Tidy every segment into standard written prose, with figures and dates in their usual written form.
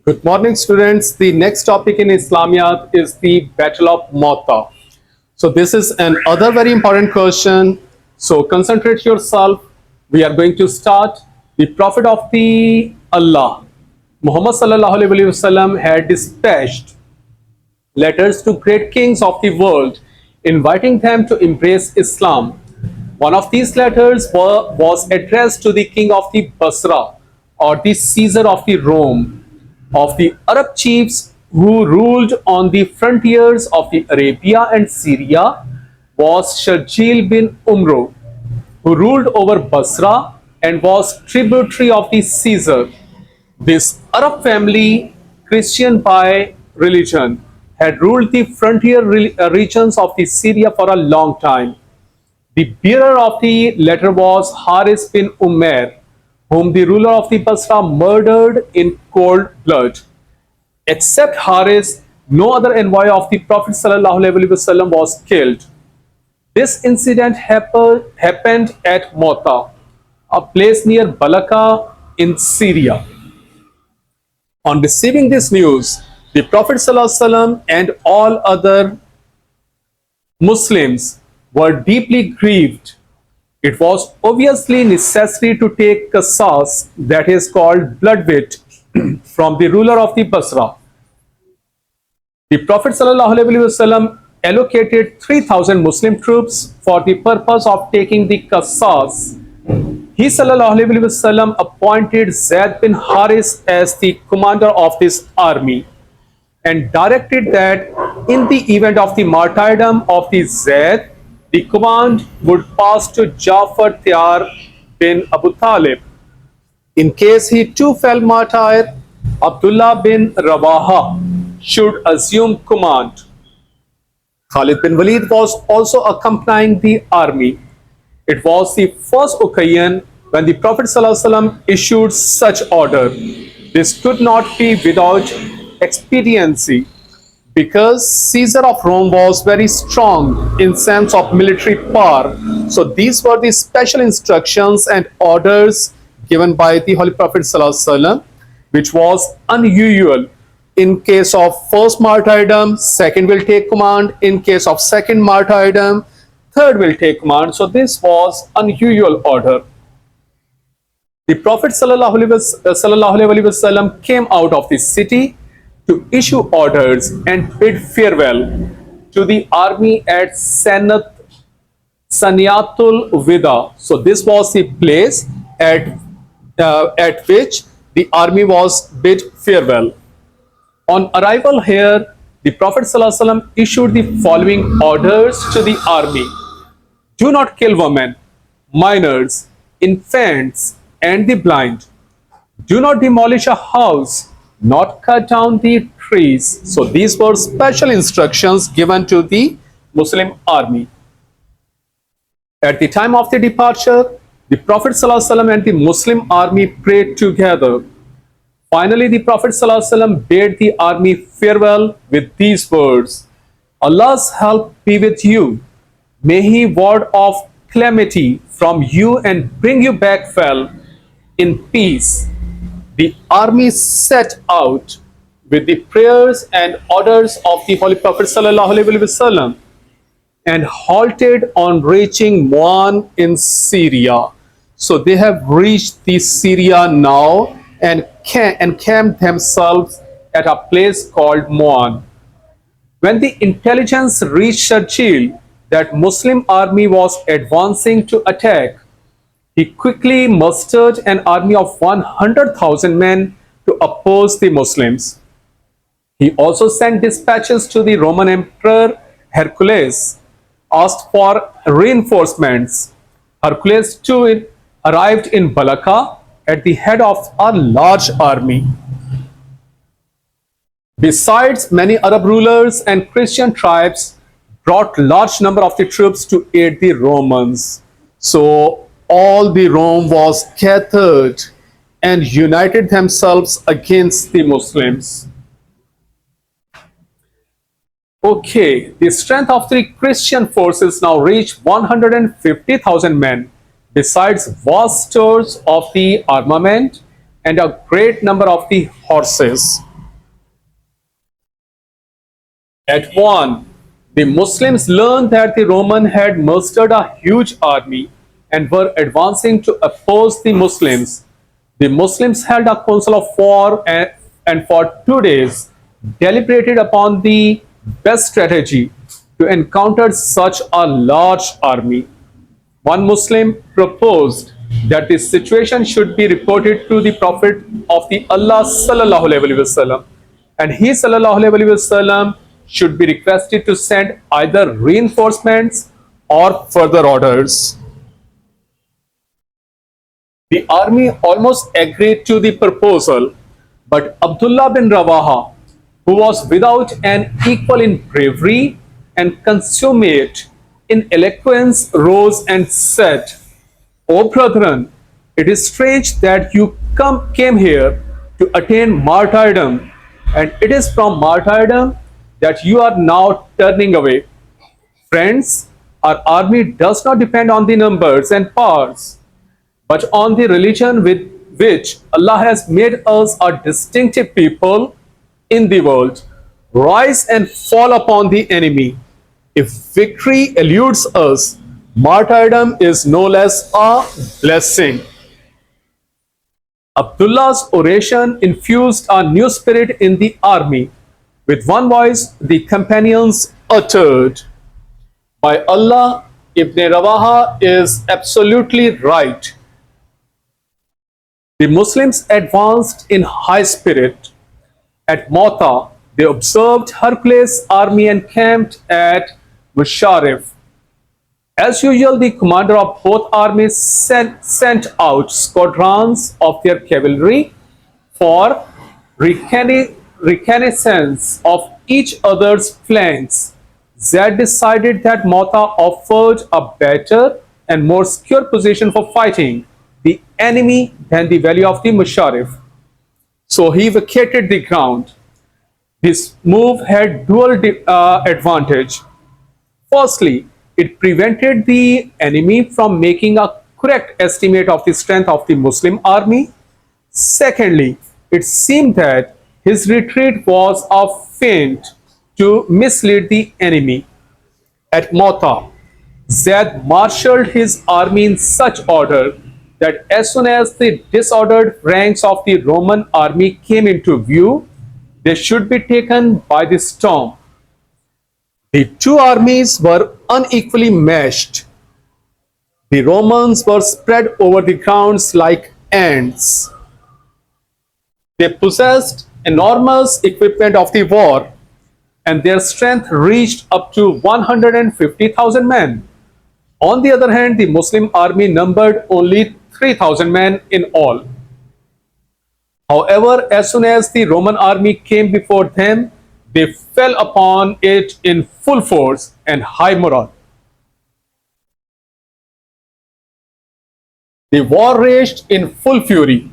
Good morning, students. The next topic in Islamiyat is the Battle of Mawta. So this is another very important question. So concentrate yourself. We are going to start. The Prophet of the Allah, Muhammad sallallahu alaihi wasallam, had dispatched letters to great kings of the world, inviting them to embrace Islam. One of these letters was addressed to the king of the Basra, or the Caesar of the Rome, of the Arab chiefs who ruled on the frontiers of the Arabia and Syria was Sharjil bin Umro, who ruled over Basra and was tributary of the Caesar. This Arab family, Christian by religion, had ruled the frontier regions of the Syria for a long time. The bearer of the letter was Haris bin Umair, whom the ruler of the Basra murdered in cold blood. Except Haris, no other envoy of the Prophet ﷺ was killed. This incident happened at Mawta, a place near Balaka in Syria. On receiving this news, the Prophet ﷺ and all other Muslims were deeply grieved. It was obviously necessary to take qasas, that is called bloodweight, from the ruler of the Basra. The Prophet ﷺ allocated 3,000 Muslim troops for the purpose of taking the qasas. He ﷺ appointed Zaid bin Haris as the commander of this army and directed that in the event of the martyrdom of the Zaid, the command would pass to Jafar Tayar bin Abu Talib. In case he too fell martyr, Abdullah bin Rawaha should assume command. Khalid bin Walid was also accompanying the army. It was the first occasion when the Prophet ﷺ issued such order. This could not be without expediency, because Caesar of Rome was very strong in sense of military power. So these were the special instructions and orders given by the Holy Prophet ﷺ, which was unusual. In case of first martyrdom, second will take command. In case of second martyrdom, third will take command. So this was unusual order. The Prophet ﷺ came out of the city to issue orders and bid farewell to the army at Saniyatul Wida. So this was the place at which the army was bid farewell. On arrival here, the Prophet ﷺ issued the following orders to the army: do not kill women, minors, infants, and the blind. Do not demolish a house, not cut down the trees. So these were special instructions given to the Muslim army. At the time of the departure, the Prophet ﷺ and the Muslim army prayed together. Finally, the Prophet ﷺ bade the army farewell with these words: Allah's help be with you. May He ward off calamity from you and bring you back well in peace. The army set out with the prayers and orders of the Holy Prophet ﷺ and halted on reaching Mu'an in Syria. So they have reached the Syria now and encamped themselves at a place called Mu'an. When the intelligence reached Sharjil that Muslim army was advancing to attack, he quickly mustered an army of 100,000 men to oppose the Muslims. He also sent dispatches to the Roman Emperor Hercules, asked for reinforcements. Hercules too arrived in Balaka at the head of a large army. Besides, many Arab rulers and Christian tribes brought large number of the troops to aid the Romans. So all the Rome was gathered and united themselves against the Muslims. Okay, the strength of the Christian forces now reached 150,000 men, besides vast stores of the armament and a great number of the horses. At one, the Muslims learned that the Romans had mustered a huge army and were advancing to oppose the Muslims. The Muslims held a council of war and for 2 days deliberated upon the best strategy to encounter such a large army. One Muslim proposed that the situation should be reported to the Prophet of the Allah sallallahu alaihi wasallam, and he sallallahu alaihi wasallam should be requested to send either reinforcements or further orders. The army almost agreed to the proposal, but Abdullah bin Rawaha, who was without an equal in bravery and consummate in eloquence, rose and said, O brethren, it is strange that you came here to attain martyrdom, and it is from martyrdom that you are now turning away. Friends, our army does not depend on the numbers and powers, but on the religion with which Allah has made us a distinctive people in the world. Rise and fall upon the enemy. If victory eludes us, martyrdom is no less a blessing. Abdullah's oration infused a new spirit in the army. With one voice, the companions uttered, By Allah, Ibn Rawaha is absolutely right. The Muslims advanced in high spirit. At Mawta, they observed Hercules' army encamped at Musharrif. As usual, the commander of both armies sent out squadrons of their cavalry for reconnaissance of each other's flanks. Zed decided that Mawta offered a better and more secure position for fighting the enemy than the valley of the Musharrif. So he vacated the ground. This move had dual advantage. Firstly, it prevented the enemy from making a correct estimate of the strength of the Muslim army. Secondly, it seemed that his retreat was a feint to mislead the enemy. At Mawta, Zaid marshaled his army in such order that as soon as the disordered ranks of the Roman army came into view, they should be taken by the storm. The two armies were unequally meshed. The Romans were spread over the grounds like ants. They possessed enormous equipment of the war, and their strength reached up to 150,000 men. On the other hand, the Muslim army numbered only 3,000 men in all. However, as soon as the Roman army came before them, they fell upon it in full force and high morale. The war raged in full fury.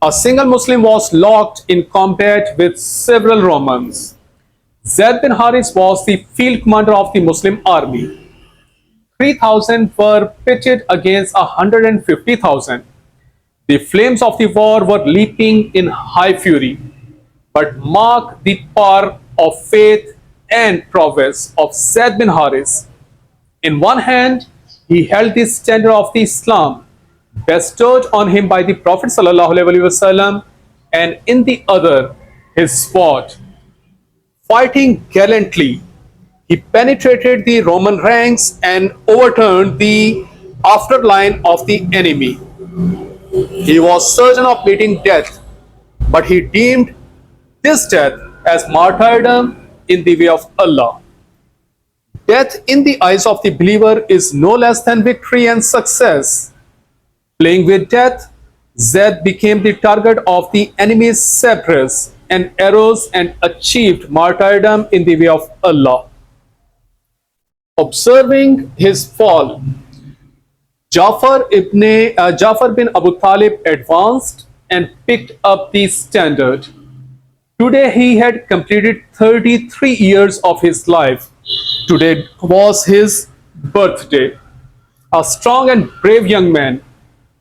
A single Muslim was locked in combat with several Romans. Zaid bin Haris was the field commander of the Muslim army. 3,000 were pitted against 150,000. The flames of the war were leaping in high fury. But mark the power of faith and prowess of Zaid bin Haris. In one hand, he held the standard of the Islam bestowed on him by the Prophet ﷺ, and in the other, his sword. Fighting gallantly, he penetrated the Roman ranks and overturned the afterline of the enemy. He was certain of meeting death, but he deemed this death as martyrdom in the way of Allah. Death in the eyes of the believer is no less than victory and success. Playing with death, Zaid became the target of the enemy's sabres and arrows and achieved martyrdom in the way of Allah. Observing his fall, Jafar bin Abu Talib advanced and picked up the standard. Today he had completed 33 years of his life. Today was his birthday. A strong and brave young man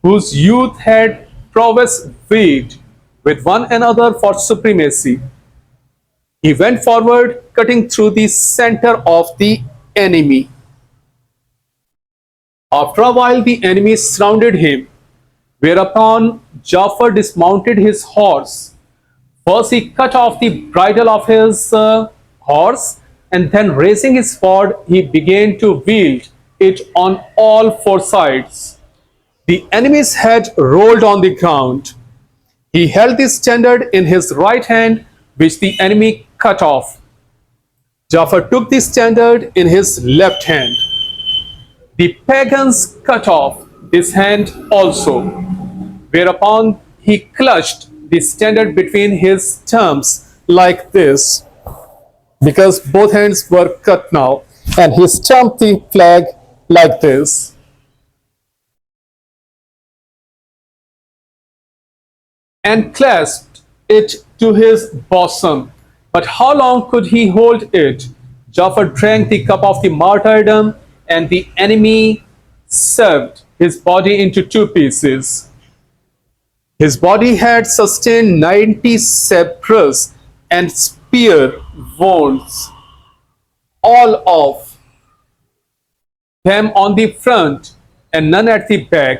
whose youth had prowess vied with one another for supremacy. He went forward, cutting through the center of the enemy. After a while, the enemy surrounded him, whereupon Jafar dismounted his horse. First, he cut off the bridle of his horse, and then, raising his sword, he began to wield it on all four sides. The enemy's head rolled on the ground. He held the standard in his right hand, which the enemy cut off. Jafar took the standard in his left hand. The pagans cut off his hand also, whereupon he clutched the standard between his thumbs like this, because both hands were cut now, and he stamped the flag like this. And clasped it to his bosom. But how long could he hold it? Jafar drank the cup of the martyrdom, and the enemy severed his body into two pieces. His body had sustained 90 separate and spear wounds, all of them on the front and none at the back.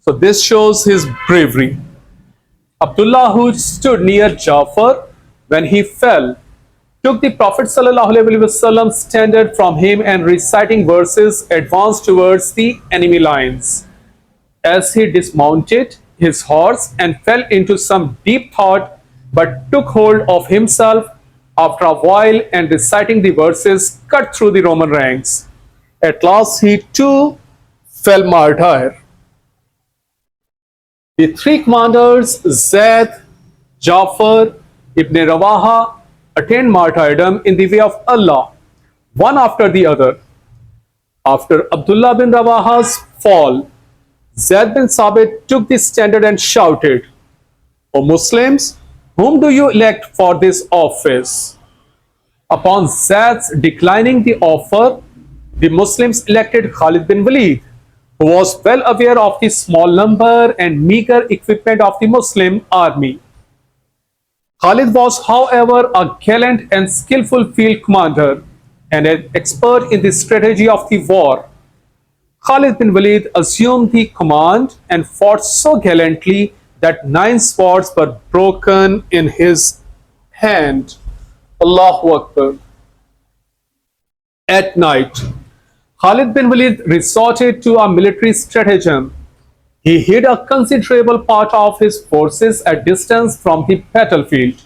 So this shows his bravery. Abdullah, who stood near Jafar when he fell, took the Prophet ﷺ standard from him and, reciting verses, advanced towards the enemy lines. As he dismounted his horse and fell into some deep thought, but took hold of himself after a while, and, reciting the verses, cut through the Roman ranks. At last he too fell martyr. The three commanders, Zayd, Jafar, Ibn Rawaha, attained martyrdom in the way of Allah, one after the other. After Abdullah bin Rawaha's fall, Zayd bin Sabit took the standard and shouted, "O Muslims, whom do you elect for this office?" Upon Zayd's declining the offer, the Muslims elected Khalid bin Walid, who was well aware of the small number and meager equipment of the Muslim army. Khalid was, however, a gallant and skillful field commander and an expert in the strategy of the war. Khalid bin Walid assumed the command and fought so gallantly that 9 swords were broken in his hand. Allahu Akbar. At night, Khalid bin Walid resorted to a military stratagem. He hid a considerable part of his forces at distance from the battlefield.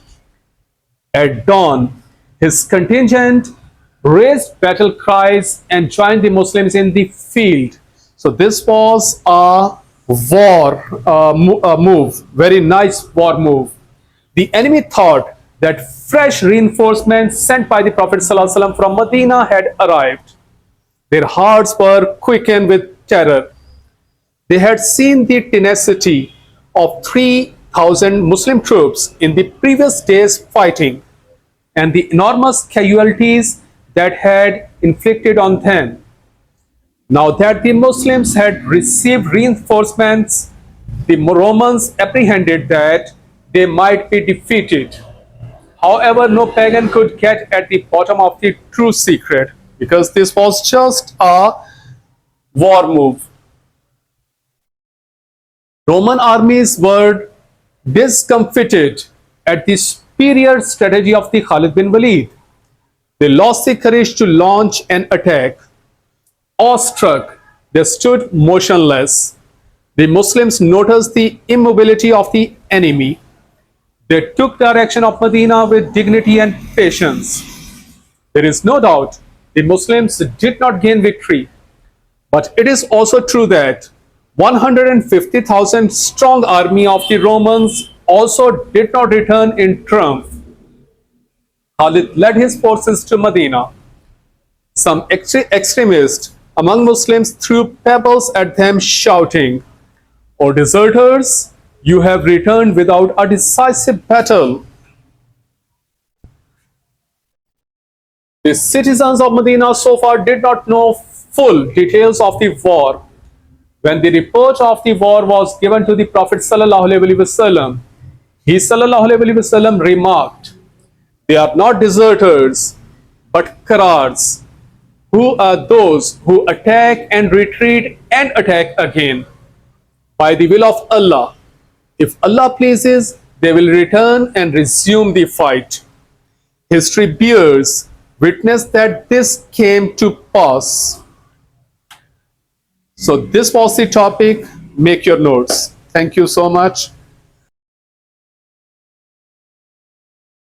At dawn, his contingent raised battle cries and joined the Muslims in the field. So this was a move, very nice war move. The enemy thought that fresh reinforcements sent by the Prophet ﷺ from Medina had arrived. Their hearts were quickened with terror. They had seen the tenacity of 3,000 Muslim troops in the previous day's fighting and the enormous casualties that had inflicted on them. Now that the Muslims had received reinforcements, the Romans apprehended that they might be defeated. However, no pagan could get at the bottom of the true secret, because this was just a war move. Roman armies were discomfited at the superior strategy of the Khalid bin Walid. They lost the courage to launch an attack. Awestruck, they stood motionless. The Muslims noticed the immobility of the enemy. They took direction of Medina with dignity and patience. There is no doubt the Muslims did not gain victory, but it is also true that 150,000 strong army of the Romans also did not return in triumph. Khalid led his forces to Medina. Some extremists among Muslims threw pebbles at them, shouting, "O deserters, you have returned without a decisive battle." The citizens of Medina so far did not know full details of the war. When the report of the war was given to the Prophet ﷺ, he ﷺ remarked, They are not deserters, but Qarars, who are those who attack and retreat and attack again by the will of Allah. If Allah pleases, they will return and resume the fight. History bears witness that this came to pass. So this was the topic. Make your notes. Thank you so much.